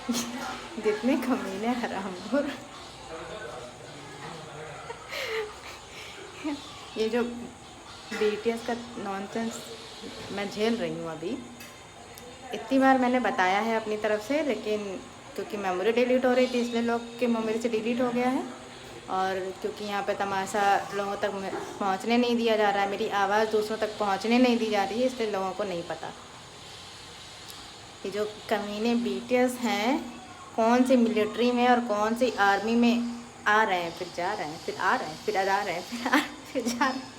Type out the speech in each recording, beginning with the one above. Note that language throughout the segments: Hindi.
जितने कमीने हरामखोर ये जो बीटीएस का नॉनसेंस मैं झेल रही हूँ अभी, इतनी बार मैंने बताया है अपनी तरफ से, लेकिन क्योंकि मेमोरी डिलीट हो रही थी इसलिए लोग के मेमोरी से डिलीट हो गया है। और क्योंकि यहाँ पे तमाशा लोगों तक पहुँचने नहीं दिया जा रहा है, मेरी आवाज़ दूसरों तक पहुँचने नहीं दी जा रही है, इसलिए लोगों को नहीं पता कि जो कमीने बीटीएस हैं कौन सी मिलिट्री में और कौन सी आर्मी में आ रहे हैं, फिर जा रहे हैं, फिर आ रहे हैं, फिर जा रहे हैं, फिर आ रहे हैं, फिर जा रहे हैं।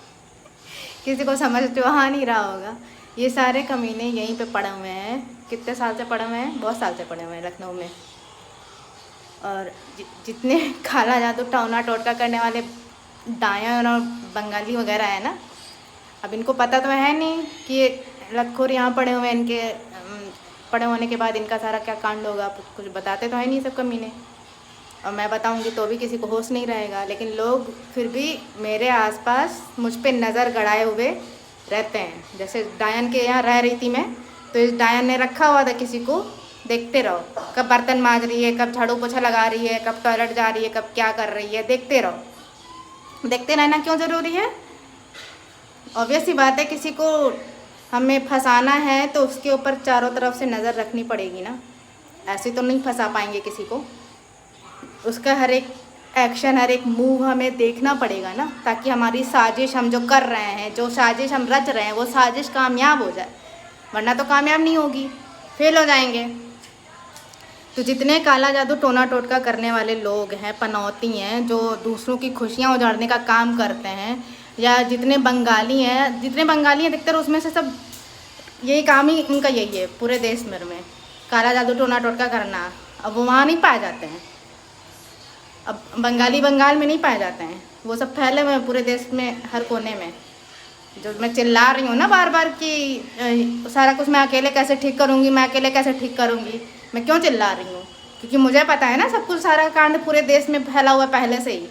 किसी को समझ तो आ नहीं रहा होगा। ये सारे कमीने यहीं पे पड़े हुए हैं। कितने साल से पड़े हुए हैं? बहुत साल से पड़े हुए हैं लखनऊ में। और जितने काला जादू टोना टोटका करने वाले डायन और बंगाली वगैरह है ना, अब इनको पता तो है नहीं कि ये लखोर यहाँ पड़े हुए हैं, इनके पड़े होने के बाद इनका सारा क्या कांड होगा। कुछ बताते तो है नहीं सब कमीने, और मैं बताऊंगी तो भी किसी को होश नहीं रहेगा। लेकिन लोग फिर भी मेरे आसपास मुझ पे नज़र गड़ाए हुए रहते हैं। जैसे डायन के यहाँ रह रही थी मैं, तो इस डायन ने रखा हुआ था किसी को, देखते रहो कब बर्तन मांज रही है, कब झाड़ू पोछा लगा रही है, कब टॉयलेट जा रही है, कब क्या कर रही है, देखते रहो। देखते रहना क्यों ज़रूरी है? ऑब्वियस सी बात है, किसी को हमें फंसाना है तो उसके ऊपर चारों तरफ से नज़र रखनी पड़ेगी ना। ऐसे तो नहीं फंसा पाएंगे किसी को, उसका हर एक एक्शन, हर एक मूव हमें देखना पड़ेगा ना, ताकि हमारी साजिश हम जो कर रहे हैं, जो साजिश हम रच रहे हैं, वो साजिश कामयाब हो जाए। वरना तो कामयाब नहीं होगी, फेल हो जाएंगे। तो जितने काला जादू टोना टोटका करने वाले लोग हैं, पनौती हैं, जो दूसरों की खुशियाँ उजाड़ने का काम करते हैं, या जितने बंगाली हैं अधिकतर, उसमें से सब यही काम ही उनका यही है पूरे देश भर में, काला जादू टोना टोटका करना। अब वो वहाँ नहीं पाए जाते हैं, अब बंगाली बंगाल में नहीं पाए जाते हैं, वो सब फैले हुए हैं पूरे देश में हर कोने में। जो मैं चिल्ला रही हूँ ना बार बार कि सारा कुछ मैं अकेले कैसे ठीक करूँगी, मैं अकेले कैसे ठीक करूँगी, मैं क्यों चिल्ला रही हूँ? क्योंकि मुझे पता है ना सब कुछ, सारा कांड पूरे देश में फैला हुआ पहले से ही।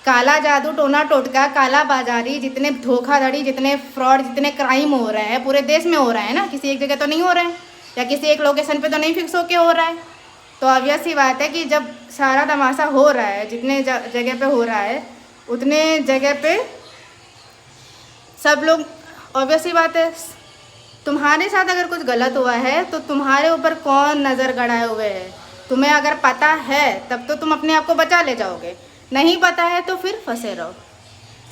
काला जादू टोना टोटका, काला बाजारी, जितने धोखाधड़ी, जितने फ्रॉड, जितने क्राइम हो रहे हैं पूरे देश में हो रहे हैं ना, किसी एक जगह तो नहीं हो रहे हैं, या किसी एक लोकेशन पे तो नहीं फिक्स होके हो रहा है। तो ऑब्वियस सी बात है कि जब सारा तमाशा हो रहा है, जितने जगह पे हो रहा है, उतने जगह पे सब लोग, ऑब्वियस सी बात है, तुम्हारे साथ अगर कुछ गलत हुआ है तो तुम्हारे ऊपर कौन नज़र गड़ाए हुए है? तुम्हें अगर पता है तब तो तुम अपने आप को बचा ले जाओगे, नहीं पता है तो फिर फंसे रहो।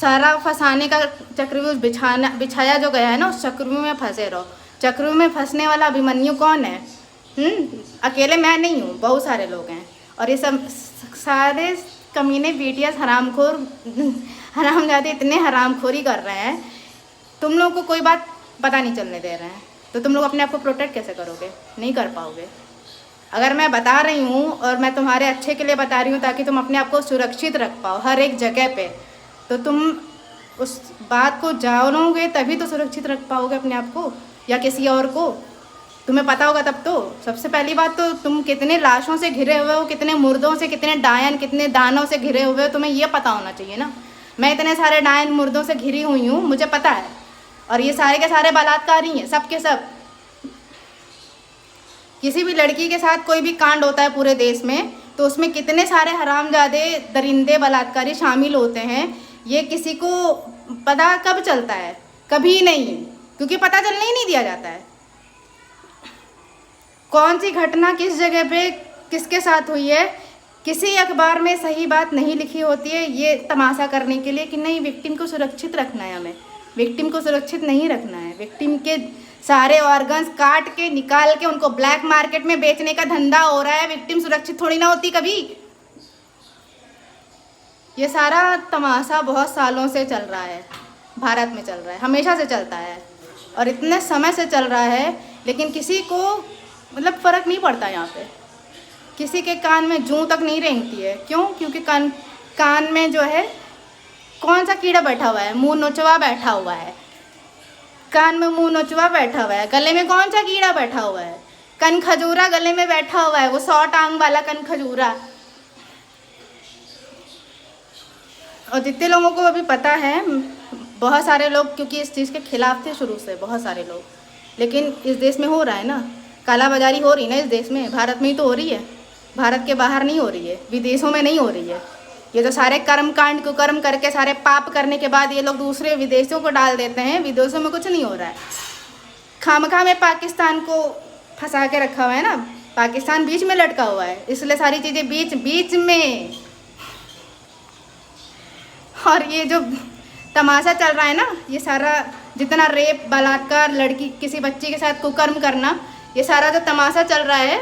सारा फंसाने का चक्रव्यूह बिछाया जो गया है ना, उस चक्रव्यूह में फंसे रहो। चक्रव्यूह में फंसने वाला अभिमन्यु कौन है? अकेले मैं नहीं हूँ, बहुत सारे लोग हैं। और ये सब सारे कमीने बीटीएस हरामखोर हरामजादे इतने हरामखोरी कर रहे हैं, तुम लोगों को कोई बात पता नहीं चलने दे रहे हैं। तो तुम लोग अपने आप को प्रोटेक्ट कैसे करोगे? नहीं कर पाओगे। अगर मैं बता रही हूँ और मैं तुम्हारे अच्छे के लिए बता रही हूँ ताकि तुम अपने आप को सुरक्षित रख पाओ हर एक जगह पे, तो तुम उस बात को जानोगे तभी तो सुरक्षित रख पाओगे अपने आप को या किसी और को। तुम्हें पता होगा तब तो। सबसे पहली बात तो तुम कितने लाशों से घिरे हुए हो, कितने मुर्दों से, कितने डायन, कितने दानों से घिरे हुए हो, तुम्हें ये पता होना चाहिए ना। मैं इतने सारे डायन मुर्दों से घिरी हुई हूँ, मुझे पता है। और ये सारे के सारे बलात्कारी हैं, सब के सब। किसी भी लड़की के साथ कोई भी कांड होता है पूरे देश में तो उसमें कितने सारे हरामजादे, दरिंदे, बलात्कारी शामिल होते हैं। ये किसी को पता कब चलता है? कभी नहीं, क्योंकि पता चलने ही नहीं दिया जाता है। कौन सी घटना किस जगह पे किसके साथ हुई है, किसी अखबार में सही बात नहीं लिखी होती है, ये तमाशा करने के लिए कि नहीं विक्टिम को सुरक्षित रखना है। हमें विक्टिम को सुरक्षित नहीं रखना है। विक्टिम के सारे ऑर्गन्स काट के निकाल के उनको ब्लैक मार्केट में बेचने का धंधा हो रहा है। विक्टिम सुरक्षित थोड़ी ना होती कभी। ये सारा तमाशा बहुत सालों से चल रहा है, भारत में चल रहा है, हमेशा से चलता है और इतने समय से चल रहा है, लेकिन किसी को मतलब फ़र्क नहीं पड़ता। यहाँ पे किसी के कान में जूं तक नहीं रेंगती है। क्यों? क्योंकि कान में जो है कौन सा कीड़ा बैठा हुआ है? मुंह नोचवा बैठा हुआ है। कान में मुंह नोचवा बैठा हुआ है। गले में कौन सा कीड़ा बैठा हुआ है? कन खजूरा गले में बैठा हुआ है, वो 100 टांग वाला कन खजूरा। और जितने लोगों को अभी पता है, बहुत सारे लोग क्योंकि इस चीज़ के खिलाफ थे शुरू से, बहुत सारे लोग, लेकिन इस देश में हो रहा है ना, कालाबाजारी हो रही ना इस देश में, भारत में ही तो हो रही है, भारत के बाहर नहीं हो रही है, विदेशों में नहीं हो रही है। ये तो सारे कर्म कांड कुकर्म करके सारे पाप करने के बाद ये लोग दूसरे विदेशों को डाल देते हैं, विदेशों में कुछ नहीं हो रहा है। खामखा में पाकिस्तान को फंसा के रखा हुआ है ना, पाकिस्तान बीच में लटका हुआ है, इसलिए सारी चीज़ें बीच बीच में। और ये जो तमाशा चल रहा है ना, ये सारा जितना रेप, बलात्कार, लड़की किसी बच्ची के साथ कुकर्म करना, ये सारा जो तमाशा चल रहा है,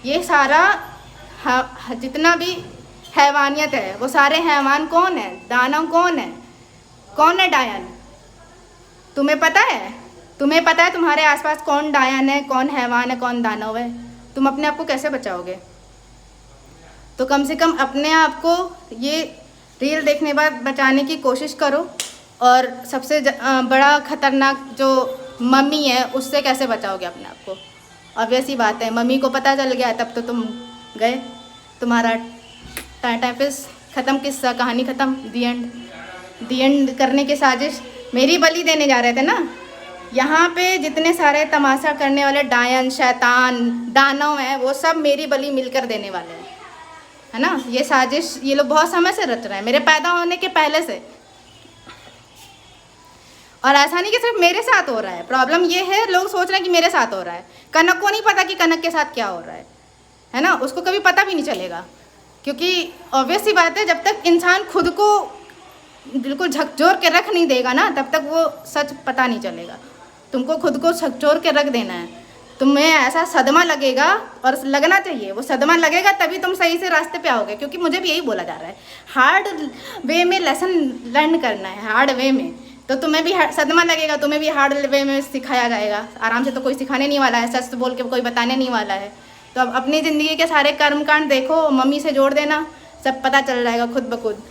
ये सारा जितना भी हैवानियत है, वो सारे हैवान कौन है? दानव कौन है? कौन है डायन? तुम्हें पता है? तुम्हें पता है तुम्हारे आसपास कौन डायन है, कौन हैवान है, कौन दानव है? तुम अपने आप को कैसे बचाओगे? तो कम से कम अपने आप को ये रील देखने बाद बचाने की कोशिश करो। और सबसे बड़ा खतरनाक जो मम्मी है, उससे कैसे बचाओगे अपने आप को? ऑब्वियस ही बात है, मम्मी को पता चल गया तब तो तुम गए, तुम्हारा टाइपिस ख़त्म, किस्सा कहानी ख़त्म, दी एंड करने की साजिश। मेरी बलि देने जा रहे थे ना, यहाँ पे जितने सारे तमाशा करने वाले डायन, शैतान, दानव हैं, वो सब मेरी बलि मिलकर देने वाले हैं, है ना। ये साजिश ये लोग बहुत समय से रच रहे हैं, मेरे पैदा होने के पहले से। और ऐसा नहीं कि सिर्फ मेरे साथ हो रहा है, प्रॉब्लम ये है लोग सोच रहे हैं कि मेरे साथ हो रहा है। कनक को नहीं पता कि कनक के साथ क्या हो रहा है ना, उसको कभी पता भी नहीं चलेगा, क्योंकि ऑब्वियस सी बात है, जब तक इंसान खुद को बिल्कुल झकझोर के रख नहीं देगा ना, तब तक वो सच पता नहीं चलेगा। तुमको खुद को झकझोर के रख देना है, तुम्हें ऐसा सदमा लगेगा, और लगना चाहिए, वो सदमा लगेगा तभी तुम सही से रास्ते पे आओगे। क्योंकि मुझे भी यही बोला जा रहा है, हार्ड वे में लेसन लर्न करना है, हार्ड वे में, तो तुम्हें भी सदमा लगेगा, तुम्हें भी हार्ड वे में सिखाया जाएगा। आराम से तो कोई सिखाने नहीं वाला है, सच बोल के कोई बताने नहीं वाला है। तो अब अपनी ज़िंदगी के सारे कर्मकांड देखो, मम्मी से जोड़ देना, सब पता चल जाएगा खुद ब खुद।